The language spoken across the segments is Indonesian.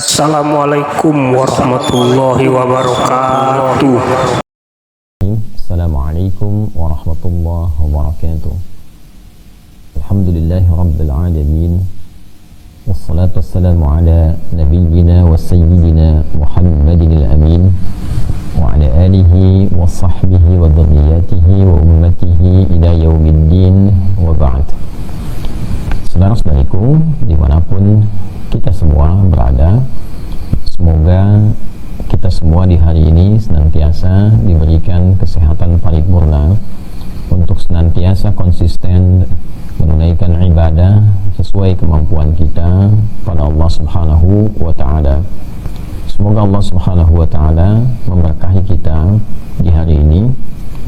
Assalamualaikum warahmatullahi wabarakatuh. Assalamualaikum warahmatullahi wabarakatuh. Alhamdulillahi rabbil alamin. Wassalatu wassalamu ala nabiyyina wa sayyidina Muhammadin al-amin wa ala alihi wa sahbihi wa dhurriyyatihi wa ummatihi ila yaumiddin wa ba'd. Saudara-saudariku dimanapun kita semua berada, semoga kita semua di hari ini senantiasa diberikan kesehatan paripurna untuk senantiasa konsisten menunaikan ibadah sesuai kemampuan kita pada Allah Subhanahu wa Ta'ala. Semoga Allah Subhanahu wa Ta'ala memberkahi kita di hari ini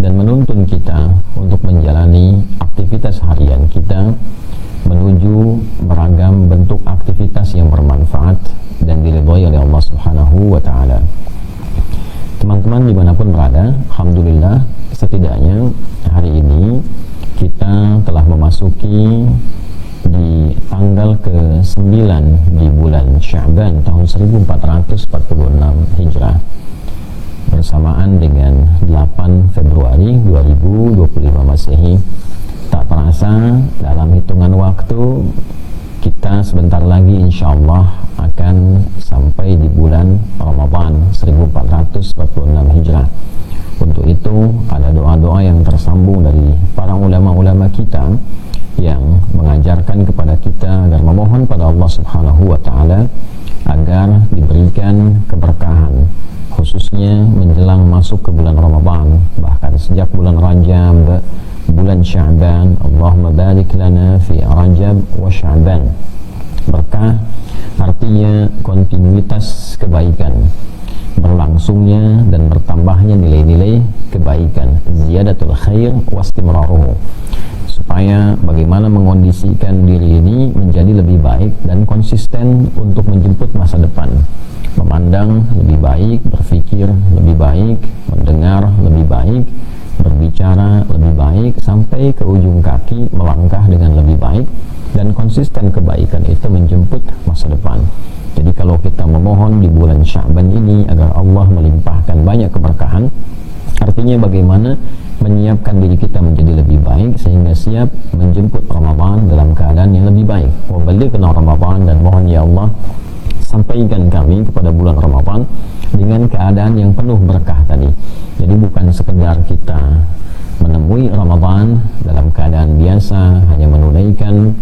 dan menuntun kita untuk menjalani aktivitas harian kita menuju beragam bentuk aktivitas yang bermanfaat dan diridhai oleh Allah Subhanahu wa Ta'ala. Teman-teman dimanapun berada, alhamdulillah setidaknya hari ini kita telah memasuki di tanggal ke-9 di bulan Sya'ban tahun 1446 Hijrah bersamaan dengan 8 Februari 2025 Masehi. Tak terasa dalam hitungan waktu kita sebentar lagi insyaallah akan sampai di bulan Ramadan 1446 Hijrah. Untuk itu ada doa-doa yang tersambung dari para ulama-ulama kita yang mengajarkan kepada kita agar memohon pada Allah Subhanahu wa Ta'ala agar diberikan keberkahan, khususnya menjelang masuk ke bulan Ramadan, bahkan sejak bulan Rajab, bulan Sya'ban. Allahumma barik lana fi Rajab wa Sya'ban. Berkah artinya kontinuitas kebaikan, berlangsungnya dan bertambahnya nilai-nilai kebaikan, ziyadatul khair wastimraruhu, supaya bagaimana mengondisikan diri ini menjadi lebih baik dan konsisten untuk menjemput masa depan, memandang lebih baik, berpikir lebih baik, mendengar lebih baik, berbicara lebih baik, sampai ke ujung kaki melangkah dengan lebih baik, dan konsisten kebaikan itu menjemput masa depan. Jadi kalau kita memohon di bulan Sya'ban ini agar Allah melimpahkan banyak keberkahan, artinya bagaimana menyiapkan diri kita menjadi lebih baik sehingga siap menjemput Ramadan dalam keadaan yang lebih baik. Wa balighna Ramadan, dan mohon ya Allah sampaikan kami kepada bulan Ramadan dengan keadaan yang penuh berkah tadi. Jadi bukan sekedar kita menemui Ramadan dalam keadaan biasa, hanya menunaikan,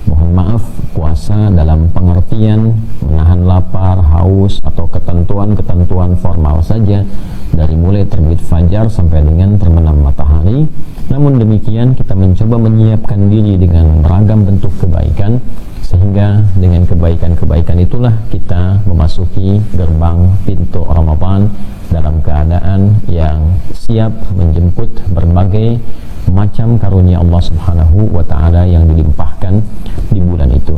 mohon maaf, puasa dalam pengertian menahan lapar, haus, atau ketentuan-ketentuan formal saja dari mulai terbit fajar sampai dengan terbenam matahari. Namun demikian kita mencoba menyiapkan diri dengan beragam bentuk kebaikan, sehingga dengan kebaikan-kebaikan itulah kita memasuki gerbang pintu Ramadan dalam keadaan yang siap menjemput berbagai macam karunia Allah Subhanahu wa Ta'ala yang dilimpahkan di bulan itu.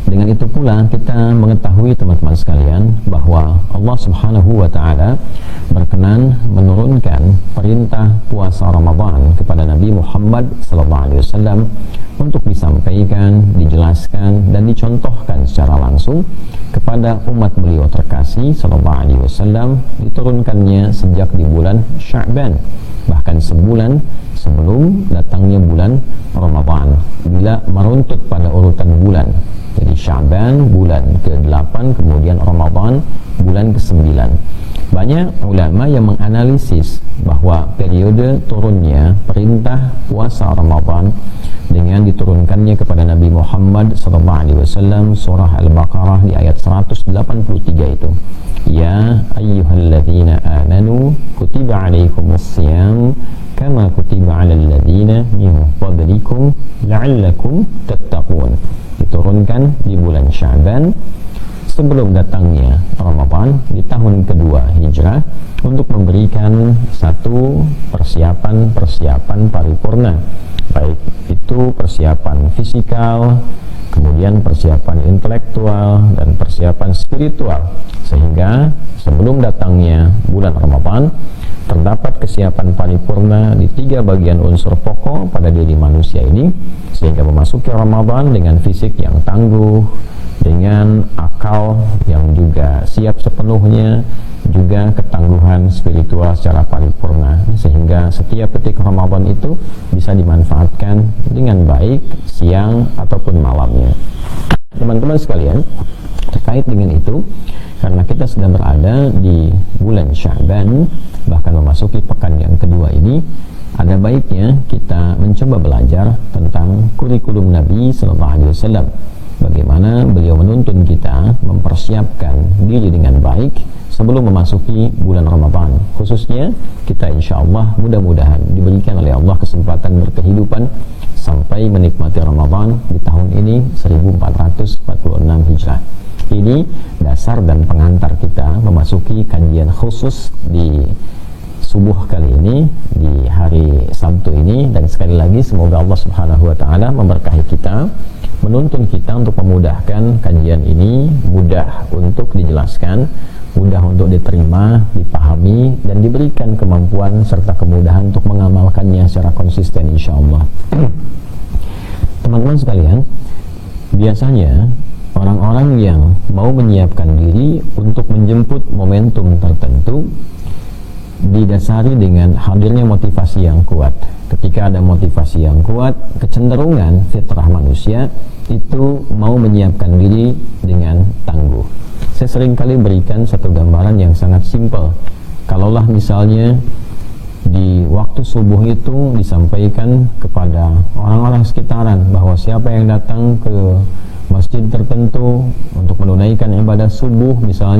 Dengan itu pula kita mengetahui teman-teman sekalian bahwa Allah Subhanahu wa Ta'ala berkenan menurunkan perintah puasa Ramadan kepada Nabi Muhammad SAW untuk disampaikan, dijelaskan, dan dicontohkan secara langsung kepada umat beliau terkasih SAW. Diturunkannya sejak di bulan Sya'ban, bahkan sebulan sebelum datangnya bulan Ramadan, bila meruntut pada urutan bulan. Jadi Sya'ban bulan ke-8, kemudian Ramadan bulan ke-9. Banyak ulama yang menganalisis bahwa periode turunnya perintah puasa Ramadan dengan diturunkannya kepada Nabi Muhammad SAW surah Al-Baqarah di ayat 183 itu, ya ayyuhalladzina amanu kutiba alaikumussyam kama kutiba alal ladzina min qablikum la'allakum tattaqun. Diturunkan di bulan Sya'ban sebelum datangnya Ramadan di tahun kedua Hijrah untuk memberikan satu persiapan paripurna, baik itu persiapan fisikal, kemudian persiapan intelektual, dan persiapan spiritual, sehingga sebelum datangnya bulan Ramadan terdapat kesiapan paripurna di 3 bagian unsur pokok pada diri manusia ini, sehingga memasuki Ramadan dengan fisik yang tangguh, dengan akal yang juga siap sepenuhnya, juga ketangguhan spiritual secara paripurna, sehingga setiap detik Ramadan itu bisa dimanfaatkan dengan baik siang ataupun malamnya. Teman-teman sekalian, terkait dengan itu, karena kita sedang berada di bulan Sya'ban, bahkan memasuki pekan yang kedua ini, ada baiknya kita mencoba belajar tentang kurikulum Nabi SAW. Bagaimana beliau menuntun kita mempersiapkan diri dengan baik sebelum memasuki bulan Ramadan. Khususnya kita insya Allah mudah-mudahan diberikan oleh Allah kesempatan berkehidupan sampai menikmati Ramadan di tahun ini 1446 Hijrah. Ini dasar dan pengantar kita memasuki kajian khusus di subuh kali ini, di hari Sabtu ini. Dan sekali lagi semoga Allah Subhanahu wa taala memberkahi kita, menuntun kita untuk memudahkan kajian ini, mudah untuk dijelaskan, mudah untuk diterima, dipahami, dan diberikan kemampuan serta kemudahan untuk mengamalkannya secara konsisten insyaallah. Teman-teman sekalian, biasanya orang-orang yang mau menyiapkan diri untuk menjemput momentum tertentu didasari dengan hadirnya motivasi yang kuat. Ketika ada motivasi yang kuat, kecenderungan fitrah manusia itu mau menyiapkan diri dengan tangguh. Saya seringkali berikan satu gambaran yang sangat simpel. Kalaulah misalnya di waktu subuh itu disampaikan kepada orang-orang sekitaran bahwa siapa yang datang ke masjid tertentu untuk menunaikan ibadah subuh, misal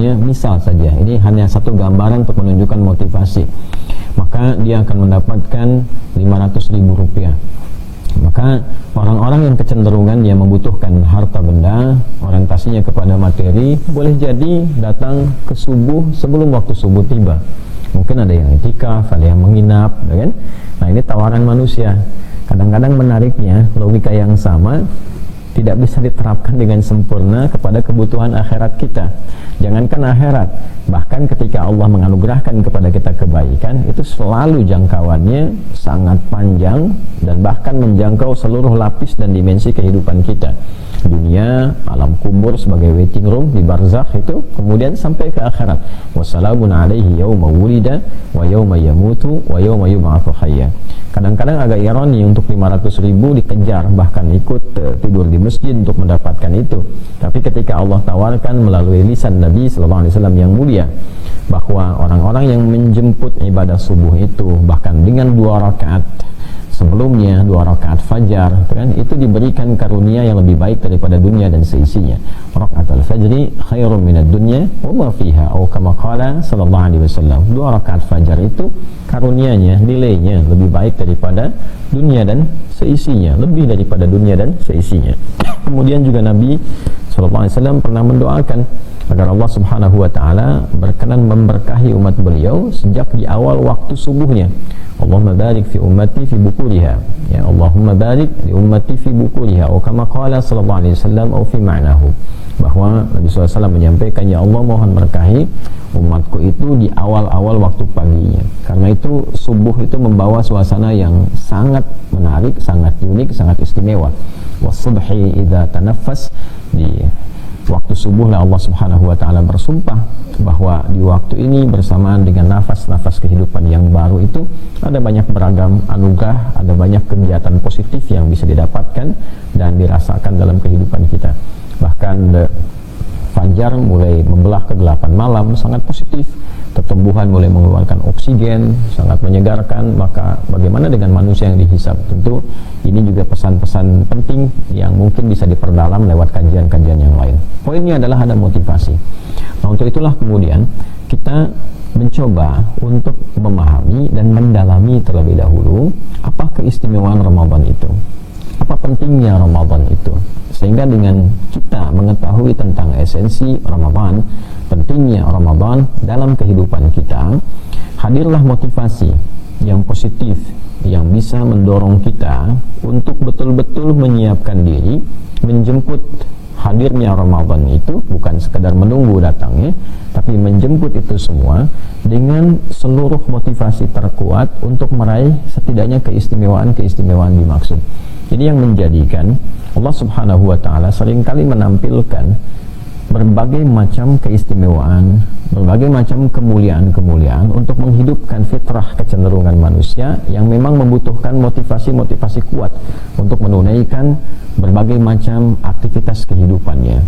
saja, ini hanya satu gambaran untuk menunjukkan motivasi, maka dia akan mendapatkan 500.000 rupiah. Maka orang-orang yang kecenderungan yang membutuhkan harta benda, orientasinya kepada materi, boleh jadi datang ke subuh sebelum waktu subuh tiba. Mungkin ada yang itikaf, ada yang menginap, kan? Nah, ini tawaran manusia. Kadang-kadang menariknya logika yang sama tidak bisa diterapkan dengan sempurna kepada kebutuhan akhirat kita. Jangankan akhirat, bahkan ketika Allah menganugerahkan kepada kita kebaikan, itu selalu jangkauannya sangat panjang dan bahkan menjangkau seluruh lapis dan dimensi kehidupan kita. Dunia, alam kubur sebagai waiting room di barzakh itu, kemudian sampai ke akhirat. Wassalamun alaihi yauma wulida wa yauma yamutu wa yauma yub'atsu hayya. Kadang-kadang agak ironi untuk 500.000 dikejar, bahkan ikut tidur di masjid untuk mendapatkan itu. Tapi ketika Allah tawarkan melalui lisan Nabi SAW yang mulia, bahwa orang-orang yang menjemput ibadah subuh itu bahkan dengan 2 rakaat sebelumnya, 2 rakaat fajar, kan, itu diberikan karunia yang lebih baik daripada dunia dan seisinya. Rakaatul fajri khairum minad dunya wa ma fiha, atau kama qala sallallahu alaihi wasallam. 2 rakaat fajar itu karunianya, nilainya lebih baik daripada dunia dan seisinya, lebih daripada dunia dan seisinya. Kemudian juga Nabi sallallahu alaihi wasallam pernah mendoakan agar Allah Subhanahu wa taala berkenan memberkahi umat beliau sejak di awal waktu subuhnya. Allahumma barik fi ummati fi bukuriha, ya Allahumma barik li ummati fi bukuriha, atau kama qala sallallahu alaihi wasallam, atau fi ma'nahu, bahwa Nabi SAW menyampaikan, ya Allah mohon berkahi umatku itu di awal-awal waktu paginya. Karena itu subuh itu membawa suasana yang sangat menarik, sangat unik, sangat istimewa. Wasubhi idza tanaffas, di waktu subuh lah Allah Subhanahu wa taala bersumpah bahwa di waktu ini bersamaan dengan nafas-nafas kehidupan yang baru itu ada banyak beragam anugerah, ada banyak kegiatan positif yang bisa didapatkan dan dirasakan dalam kehidupan kita. Bahkan fajar mulai membelah kegelapan malam sangat positif, tumbuhan mulai mengeluarkan oksigen, sangat menyegarkan. Maka bagaimana dengan manusia yang dihisab? Tentu ini juga pesan-pesan penting yang mungkin bisa diperdalam lewat kajian-kajian yang lain. Poinnya adalah ada motivasi. Nah, untuk itulah kemudian kita mencoba untuk memahami dan mendalami terlebih dahulu apa keistimewaan Ramadan itu, apa pentingnya Ramadan itu, sehingga dengan kita mengetahui tentang esensi Ramadan, pentingnya Ramadan dalam kehidupan kita, hadirlah motivasi yang positif, yang bisa mendorong kita untuk betul-betul menyiapkan diri menjemput hadirnya Ramadan itu, bukan sekedar menunggu datangnya, tapi menjemput itu semua dengan seluruh motivasi terkuat untuk meraih setidaknya keistimewaan-keistimewaan dimaksud. Jadi yang menjadikan Allah Subhanahu wa taala seringkali menampilkan berbagai macam keistimewaan, berbagai macam kemuliaan-kemuliaan untuk menghidupkan fitrah kecenderungan manusia yang memang membutuhkan motivasi-motivasi kuat untuk menunaikan berbagai macam aktivitas kehidupannya,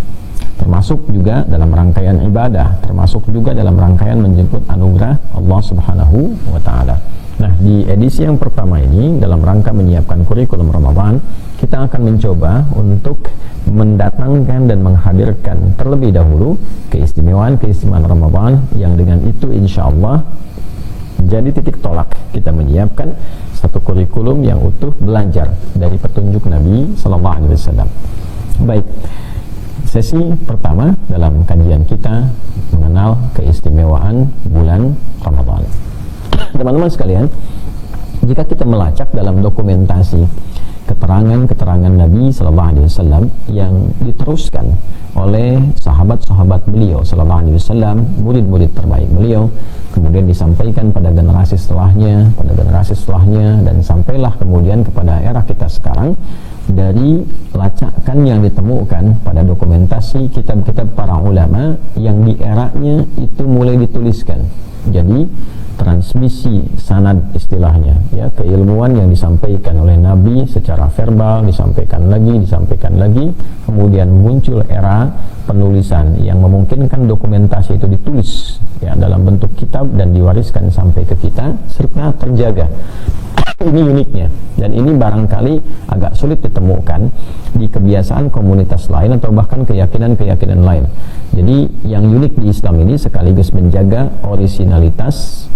termasuk juga dalam rangkaian ibadah, termasuk juga dalam rangkaian menjemput anugerah Allah Subhanahu wa taala. Nah, di edisi yang pertama ini dalam rangka menyiapkan kurikulum Ramadan, kita akan mencoba untuk mendatangkan dan menghadirkan terlebih dahulu keistimewaan-keistimewaan Ramadan yang dengan itu insya Allah jadi titik tolak kita menyiapkan satu kurikulum yang utuh belajar dari petunjuk Nabi Sallallahu Alaihi Wasallam. Baik, sesi pertama dalam kajian kita mengenal keistimewaan bulan Ramadan. Teman-teman sekalian, jika kita melacak dalam dokumentasi keterangan-keterangan Nabi Sallallahu Alaihi Wasallam yang diteruskan oleh sahabat-sahabat beliau Sallallahu Alaihi Wasallam, murid-murid terbaik beliau, kemudian disampaikan pada generasi setelahnya, dan sampailah kemudian kepada era kita sekarang, dari lacakan yang ditemukan pada dokumentasi kitab-kitab para ulama yang di eranya itu mulai dituliskan. Jadi transmisi sanad istilahnya, ya, keilmuan yang disampaikan oleh Nabi secara verbal disampaikan lagi, kemudian muncul era penulisan yang memungkinkan dokumentasi itu ditulis ya dalam bentuk kitab dan diwariskan sampai ke kita serta terjaga. Ini uniknya, dan ini barangkali agak sulit ditemukan di kebiasaan komunitas lain atau bahkan keyakinan-keyakinan lain. Jadi yang unik di Islam ini sekaligus menjaga orisinalitas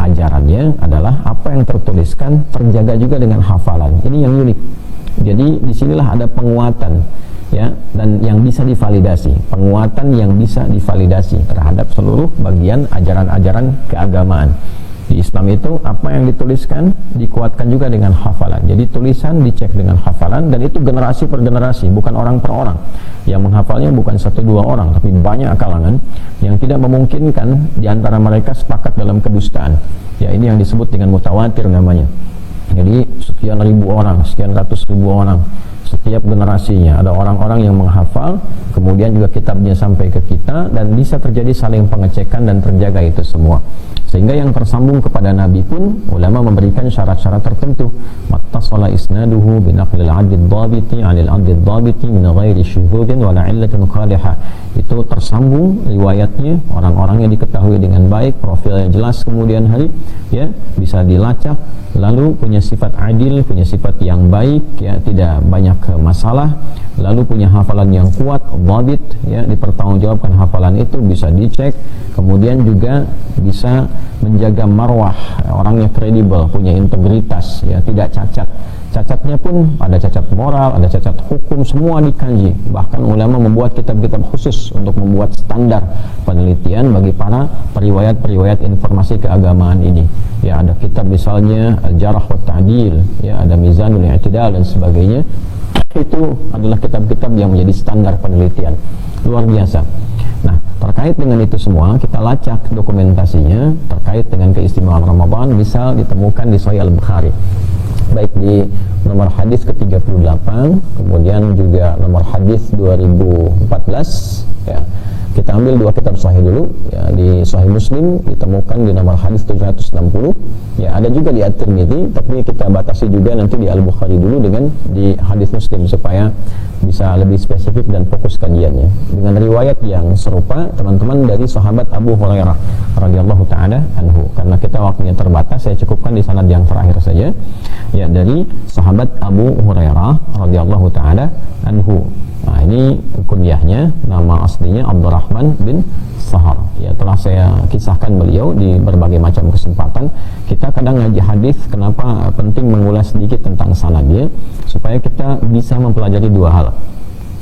ajarannya adalah apa yang tertuliskan terjaga juga dengan hafalan. Ini yang unik. Jadi disinilah ada penguatan, ya, dan yang bisa divalidasi, penguatan yang bisa divalidasi terhadap seluruh bagian ajaran-ajaran keagamaan. Di Islam itu apa yang dituliskan dikuatkan juga dengan hafalan. Jadi tulisan dicek dengan hafalan, dan itu generasi per generasi, bukan orang per orang. Yang menghafalnya bukan 1-2 orang, tapi banyak kalangan yang tidak memungkinkan di antara mereka sepakat dalam kedustaan. Ya, ini yang disebut dengan mutawatir namanya. Jadi sekian ribu orang, sekian ratus ribu orang, setiap generasinya ada orang-orang yang menghafal, kemudian juga kitabnya sampai ke kita, dan bisa terjadi saling pengecekan dan terjaga itu semua. Sehingga yang tersambung kepada Nabi pun ulama memberikan syarat-syarat tertentu. Mattasala isnaduhu binaqlil 'adid dhabiti 'anil 'adid dhabiti min ghairi syudzudin wala 'illatin qadihah. Itu tersambung riwayatnya, orang-orangnya diketahui dengan baik, profilnya jelas kemudian hari, ya, bisa dilacak, lalu punya sifat adil, punya sifat yang baik, ya, tidak banyak masalah, lalu punya hafalan yang kuat, dhabit, ya, dipertanggungjawabkan hafalan itu, bisa dicek, kemudian juga bisa menjaga marwah, orangnya kredibel, punya integritas, ya, tidak cacat. Cacatnya pun ada cacat moral, ada cacat hukum, semua dikaji. Bahkan ulama membuat kitab-kitab khusus untuk membuat standar penelitian bagi para periwayat-periwayat informasi keagamaan ini. Ya, ada kitab misalnya Jarh wa Ta'dil, ya, ada Mizanul I'tidal dan sebagainya. Itu adalah kitab-kitab yang menjadi standar penelitian. Luar biasa. Nah, terkait dengan itu semua, kita lacak dokumentasinya terkait dengan keistimewaan Ramadan bisa ditemukan di Sahih Al-Bukhari, baik di nomor hadis ke-38, kemudian juga nomor hadis 2014, ya. Kita ambil 2 kitab sahih dulu, ya. Di Sahih Muslim ditemukan di nomor hadis 760, ya, ada juga di At-Tirmidzi, tapi kita batasi juga nanti di Al-Bukhari dulu dengan di hadis Muslim supaya bisa lebih spesifik dan fokus kajiannya. Dengan riwayat yang serupa, teman-teman, dari sahabat Abu Hurairah radhiyallahu taala anhu. Karena kita waktunya terbatas, saya cukupkan di sanad yang terakhir saja. Ya, dari sahabat Abu Hurairah radhiyallahu taala anhu. Nah, ini kunyahnya, nama aslinya Abdurrahman bin Sahar. Ya, telah saya kisahkan beliau di berbagai macam kesempatan. Kita kadang ngaji hadis, kenapa penting mengulas sedikit tentang sanadnya, supaya kita bisa mempelajari 2 hal.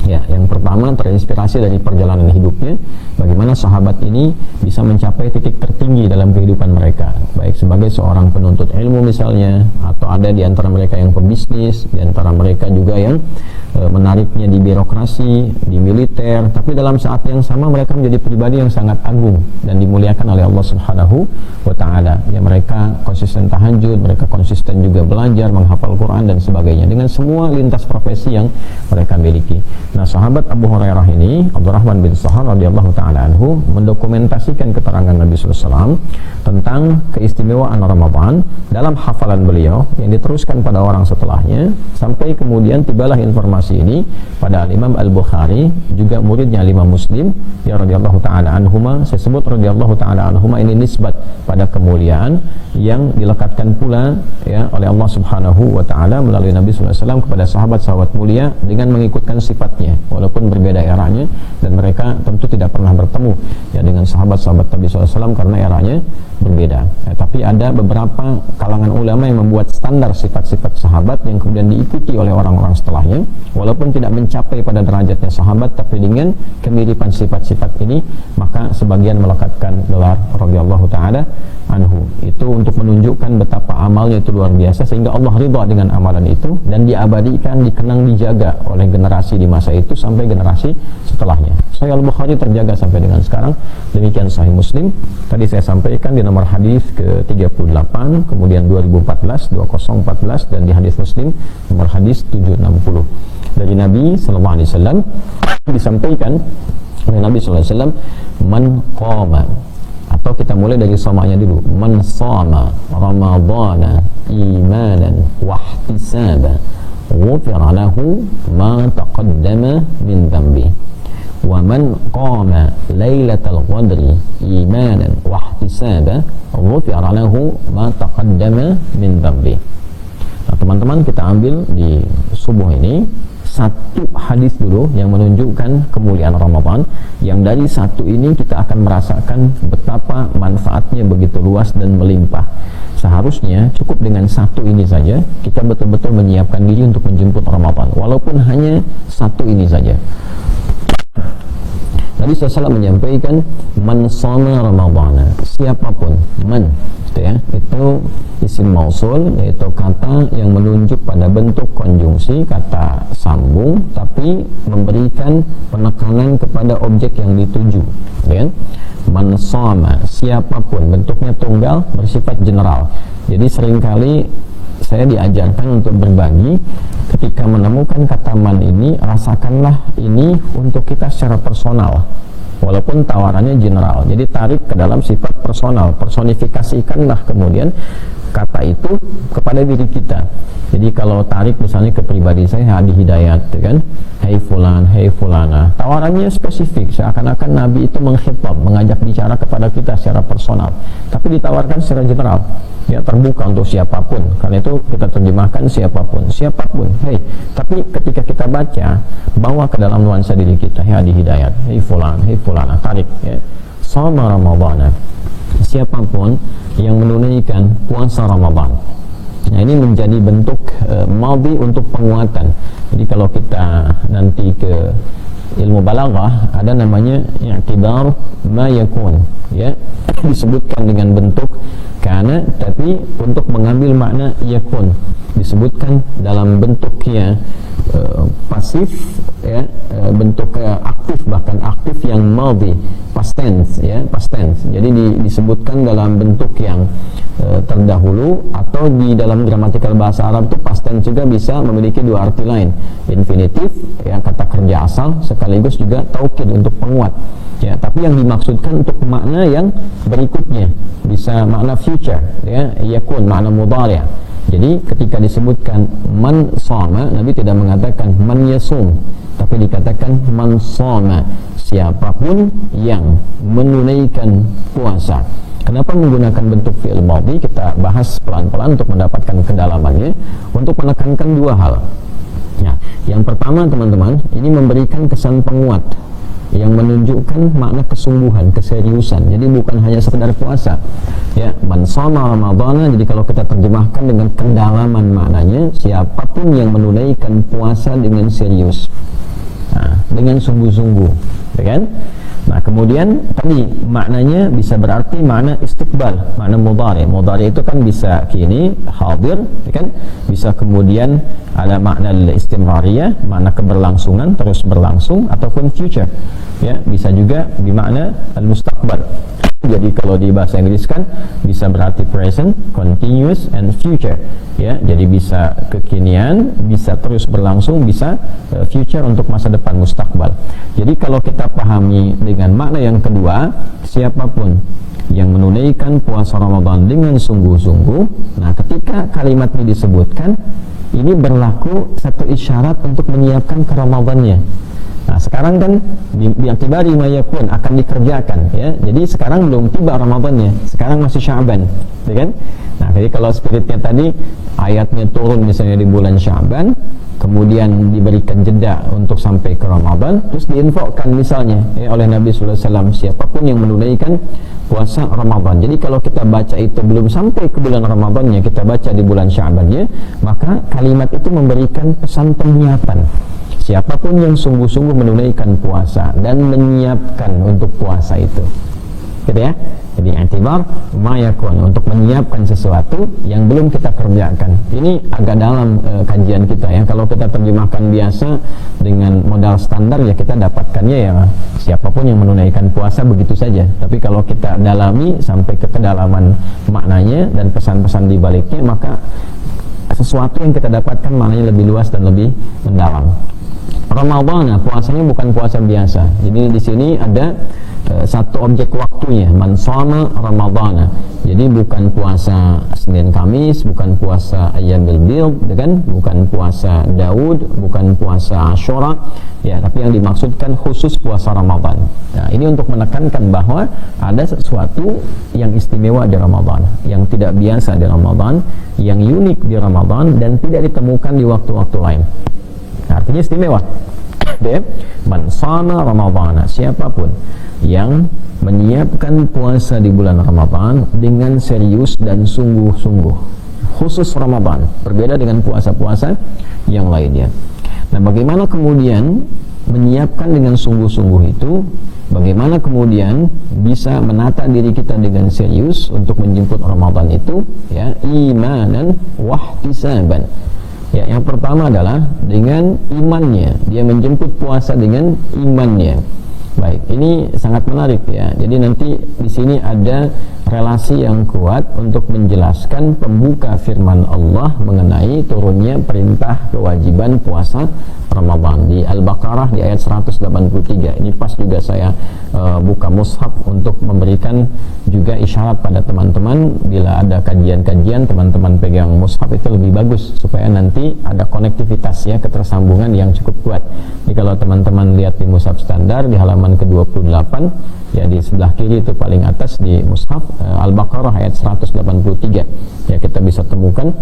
Ya, yang pertama terinspirasi dari perjalanan hidupnya, bagaimana sahabat ini bisa mencapai titik tertinggi dalam kehidupan mereka, baik sebagai seorang penuntut ilmu misalnya, atau ada di antara mereka yang pebisnis, di antara mereka juga yang menariknya di birokrasi, di militer, tapi dalam saat yang sama mereka menjadi pribadi yang sangat agung dan dimuliakan oleh Allah Subhanahu wa taala. Ya, mereka konsisten tahajud, mereka konsisten juga belajar, menghafal Quran dan sebagainya dengan semua lintas profesi yang mereka miliki. Nah, sahabat Abu Hurairah ini, Abdurrahman bin Sahar radhiyallahu taala anhu, mendokumentasikan keterangan Nabi sallallahu alaihi wasallam tentang keistimewaan Ramadan dalam hafalan beliau yang diteruskan pada orang setelahnya, sampai kemudian tibalah informasi ini pada Imam Al-Bukhari, juga muridnya Imam Muslim, ya radhiyallahu taala anhuma. Saya sebut radhiyallahu taala anhuma ini nisbat pada kemuliaan yang dilekatkan pula ya oleh Allah Subhanahu wa taala melalui Nabi sallallahu alaihi wasallam kepada sahabat-sahabat mulia dengan mengikutkan sifatnya walaupun berbeda eranya, dan mereka tentu tidak pernah bertemu ya dengan sahabat-sahabat Nabi sallallahu alaihi wasallam karena eranya berbeda. Tapi ada beberapa kalangan ulama yang membuat standar sifat-sifat sahabat yang kemudian diikuti oleh orang-orang setelahnya, walaupun tidak mencapai pada derajatnya sahabat, tapi dengan kemiripan sifat-sifat ini maka sebagian melekatkan gelar radhiyallahu taala anhu. Itu untuk menunjukkan betapa amalnya itu luar biasa sehingga Allah ridha dengan amalan itu dan diabadikan, dikenang, dijaga oleh generasi di masa itu sampai generasi setelahnya. Sahih Al-Bukhari terjaga sampai dengan sekarang, demikian Sahih Muslim. Tadi saya sampaikan di nomor hadis ke-38, kemudian 2014 dan di hadis Muslim nomor hadis 760. Dari Nabi sallallahu alaihi wasallam disampaikan oleh Nabi sallallahu alaihi wasallam, man qama, atau kita mulai dari somanya dulu, man shama ramadhana imanan wa ihtisaba ghufira lahu ma taqaddama min dhanbi wa man qama lailatal qadri imanan wa ihtisaba ghufira lahu ma taqaddama min dhanbi. Nah, teman-teman, kita ambil di subuh ini satu hadis dulu yang menunjukkan kemuliaan Ramadan, yang dari satu ini kita akan merasakan betapa manfaatnya begitu luas dan melimpah. Seharusnya cukup dengan satu ini saja kita betul-betul menyiapkan diri untuk menjemput Ramadan, walaupun hanya satu ini saja. Nabi SAW menyampaikan, man shoma ramadhana, siapapun, man itu isim mausul, yaitu kata yang menunjuk pada bentuk konjungsi, kata sambung tapi memberikan penekanan kepada objek yang dituju, ya. Man shoma, siapapun, bentuknya tunggal, bersifat general. Jadi seringkali saya diajarkan untuk berbagi, ketika menemukan kata man ini, rasakanlah ini untuk kita secara personal, walaupun tawarannya general. Jadi tarik ke dalam sifat personal, personifikasikanlah kemudian kata itu kepada diri kita. Jadi kalau tarik misalnya ke pribadi saya, Hadi Hidayat, kan, hey fulan, hey fulana, tawarannya spesifik, seakan-akan Nabi itu mengkhitab, mengajak bicara kepada kita secara personal, tapi ditawarkan secara general, ya, terbuka untuk siapapun. Karena itu kita terjemahkan siapapun, hey. Tapi ketika kita baca, bawa ke dalam nuansa diri kita, hey Hadi Hidayat, hey fulan, hey fulana, tarik, ya. Shoma Ramadhana, siapapun yang menunaikan puasa Ramadan. Nah, ini menjadi bentuk madhi untuk penguatan. Jadi kalau kita nanti ke ilmu balaghah, ada namanya i'tibar ma yakun, ya, disebutkan dengan bentuk kana, tapi untuk mengambil makna yakun disebutkan dalam bentuknya pasif, ya, bentuk aktif, bahkan aktif yang madhi, past tense, ya, past tense. Jadi disebutkan dalam bentuk yang terdahulu, atau di dalam gramatikal bahasa Arab itu past tense juga bisa memiliki dua arti lain, infinitif, yang kata kerja asal, sekaligus juga taukid untuk penguat, ya. Tapi yang dimaksudkan untuk makna yang berikutnya, bisa makna future, ya, yakun, makna mudhari'. Jadi ketika disebutkan man shoma, Nabi tidak mengatakan man yasum, tapi dikatakan man shoma, siapapun yang menunaikan puasa. Kenapa menggunakan bentuk fi'il madhi? Kita bahas pelan-pelan untuk mendapatkan kedalamannya, untuk menekankan dua hal. Nah, yang pertama, teman-teman, ini memberikan kesan penguat yang menunjukkan makna kesungguhan, keseriusan. Jadi bukan hanya sekedar puasa, ya, man shoma ramadhana. Jadi kalau kita terjemahkan dengan kedalaman maknanya, siapapun yang menunaikan puasa dengan serius. dengan sungguh-sungguh, ya kan? Nah, kemudian tadi maknanya bisa berarti makna istiqbal, makna mudhari. Mudhari itu kan bisa kini, hadir, ya kan? Bisa kemudian ada makna istimrariyah, makna keberlangsungan, terus berlangsung, ataupun future. Ya, bisa juga bermakna al-mustaqbal. Jadi kalau di bahasa Inggris kan bisa berarti present, continuous, and future. Ya, jadi bisa kekinian, bisa terus berlangsung, bisa future untuk masa depan, mustakbal. Jadi kalau kita pahami dengan makna yang kedua, siapapun yang menunaikan puasa Ramadan dengan sungguh-sungguh, nah ketika kalimat ini disebutkan, ini berlaku satu isyarat untuk menyiapkan ke Ramadannya. Nah, sekarang kan bi'tibari ma yakun akan dikerjakan, ya. Jadi sekarang belum tiba Ramadannya, sekarang masih Sya'ban, ya kan? Nah, jadi kalau spiritnya tadi ayatnya turun misalnya di bulan Sya'ban, kemudian diberikan jeda untuk sampai ke Ramadan, terus diinfokan misalnya oleh Nabi sallallahu alaihi wasallam siapapun yang menunaikan puasa Ramadan. Jadi kalau kita baca itu belum sampai ke bulan Ramadannya, kita baca di bulan Sya'bannya, maka kalimat itu memberikan pesan penyiapan. Siapapun yang sungguh-sungguh menunaikan puasa dan menyiapkan untuk puasa itu, gitu ya. Jadi i'tibar ma yakun, untuk menyiapkan sesuatu yang belum kita kerjakan. Ini agak dalam kajian kita ya. Kalau kita terjemahkan biasa dengan modal standar ya, kita dapatkannya ya siapapun yang menunaikan puasa begitu saja. Tapi kalau kita dalami sampai ke kedalaman maknanya dan pesan-pesan di baliknya, maka sesuatu yang kita dapatkan maknanya lebih luas dan lebih mendalam. Ramadhan, puasanya bukan puasa biasa. Jadi di sini ada satu objek waktunya, man shama Ramadhana. Jadi bukan puasa Senin Kamis, bukan puasa Ayyamil Bid, kan? Bukan puasa Daud, bukan puasa Asyura, ya, tapi yang dimaksudkan khusus puasa Ramadan. Nah, ini untuk menekankan bahwa ada sesuatu yang istimewa di Ramadan, yang tidak biasa di Ramadan, yang unik di Ramadan dan tidak ditemukan di waktu-waktu lain. Artinya istimewa. Man shama Ramadhana, siapapun yang menyiapkan puasa di bulan Ramadan dengan serius dan sungguh-sungguh, khusus Ramadan, berbeda dengan puasa-puasa yang lainnya. Nah, bagaimana kemudian menyiapkan dengan sungguh-sungguh itu? Bagaimana kemudian bisa menata diri kita dengan serius untuk menjemput Ramadan itu? Ya, imanan wahtisaban. Ya, yang pertama adalah dengan imannya, dia menjemput puasa dengan imannya. Baik, ini sangat menarik ya. Jadi nanti di sini ada relasi yang kuat untuk menjelaskan pembuka firman Allah mengenai turunnya perintah kewajiban puasa Ramadan di Al-Baqarah di ayat 183. Ini pas juga saya buka mushaf untuk memberikan juga isyarat pada teman-teman, bila ada kajian-kajian teman-teman pegang mushaf itu lebih bagus supaya nanti ada konektivitas ya, ketersambungan yang cukup kuat. Jadi kalau teman-teman lihat di mushaf standar di halaman ke-28 ya, di sebelah kiri itu paling atas di mushaf Al-Baqarah ayat 183 ya, kita bisa temukan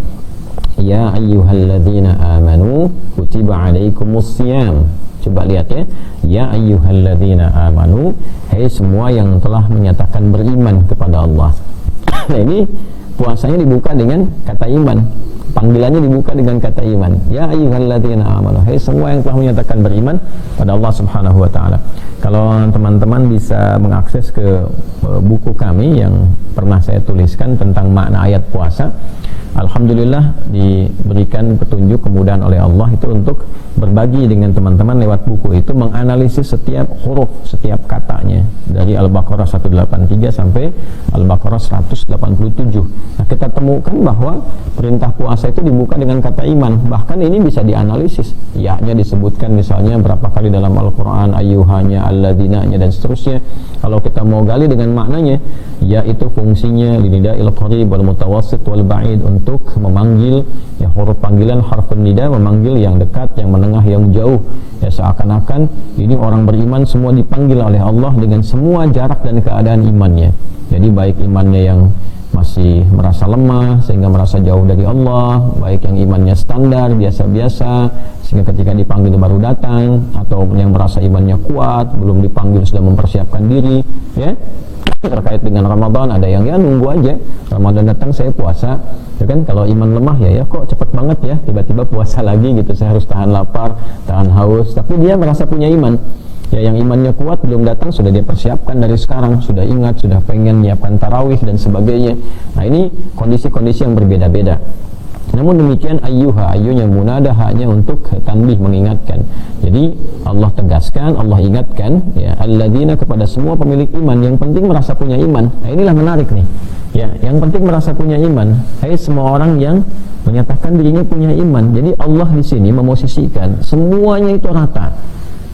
ya ayyuhalladzina amanu kutiba alaikumussyam. Coba lihat ya, ya ayyuhalladzina amanu, hai semua yang telah menyatakan beriman kepada Allah. Nah, ini puasanya dibuka dengan kata iman, panggilannya dibuka dengan kata iman. Ya ayyuhalladzina amanu, hai semua yang telah menyatakan beriman pada Allah Subhanahu wa taala. Kalau teman-teman bisa mengakses ke buku kami yang pernah saya tuliskan tentang makna ayat puasa, alhamdulillah diberikan petunjuk, kemudahan oleh Allah itu untuk berbagi dengan teman-teman lewat buku itu, menganalisis setiap huruf, setiap katanya dari Al-Baqarah 183 sampai Al-Baqarah 187. Nah, kita temukan bahwa perintah puasa itu dibuka dengan kata iman. Bahkan ini bisa dianalisis, ya-nya disebutkan misalnya berapa kali dalam Al-Quran, ayyuhanya, alladzina-nya dan seterusnya. Kalau kita mau gali dengan maknanya, ya itu fungsinya linida'il qarib wal mutawassit wal ba'id, untuk memanggil ya, huruf panggilan harfun nida, memanggil yang dekat, yang menengah, yang jauh ya, seakan-akan ini orang beriman semua dipanggil oleh Allah dengan semua jarak dan keadaan imannya. Jadi baik imannya yang masih merasa lemah sehingga merasa jauh dari Allah, baik yang imannya standar biasa-biasa sehingga ketika dipanggil baru datang, atau yang merasa imannya kuat belum dipanggil sudah mempersiapkan diri ya. terkait dengan Ramadan. Ada yang ya nunggu aja Ramadan datang saya puasa, ya kan. Kalau iman lemah ya kok cepet banget ya tiba-tiba puasa lagi gitu, saya harus tahan lapar, tahan haus. Tapi dia merasa punya iman. Ya, yang imannya kuat belum datang sudah dia persiapkan dari sekarang, sudah ingat, sudah pengen nyiapkan tarawih dan sebagainya. Nah, ini kondisi-kondisi yang berbeda-beda. Namun demikian ayyunya munada hanya untuk tanbih, mengingatkan. Jadi Allah tegaskan, Allah ingatkan ya alladzina, kepada semua pemilik iman, yang penting merasa punya iman. Nah, inilah menarik nih. Ya, yang penting merasa punya iman. Hai semua orang yang menyatakan dirinya punya iman. Jadi Allah di sini memosisikan semuanya itu rata.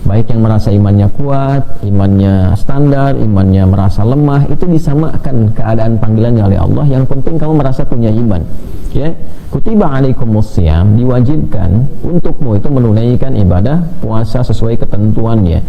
Baik yang merasa imannya kuat, imannya standar, imannya merasa lemah, itu disamakan keadaan panggilannya oleh Allah. Yang penting kamu merasa punya iman. Ya, kutiba alaikumusiyam, diwajibkan untukmu itu menunaikan ibadah puasa sesuai ketentuannya.